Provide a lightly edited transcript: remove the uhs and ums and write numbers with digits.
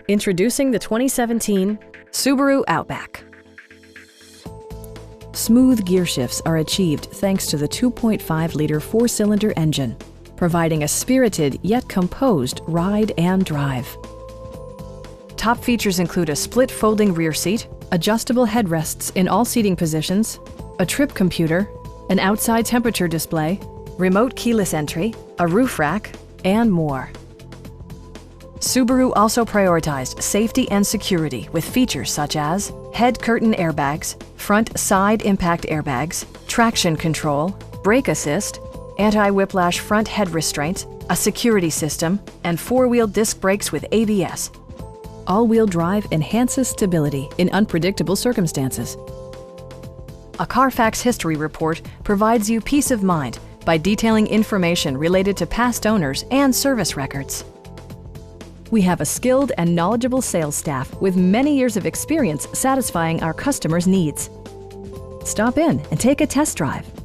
Introducing the 2017 Subaru Outback. Smooth gear shifts are achieved thanks to the 2.5-liter four-cylinder engine, providing a spirited yet composed ride and drive. Top features include a split folding rear seat, adjustable headrests in all seating positions, a trip computer, an outside temperature display, remote keyless entry, a roof rack, and more. Subaru also prioritized safety and security with features such as head curtain airbags, front side impact airbags, traction control, brake assist, anti-whiplash front head restraints, a security system, and four-wheel disc brakes with ABS. All-wheel drive enhances stability in unpredictable circumstances. A Carfax history report provides you peace of mind by detailing information related to past owners and service records. We have a skilled and knowledgeable sales staff with many years of experience satisfying our customers' needs. Stop in and take a test drive.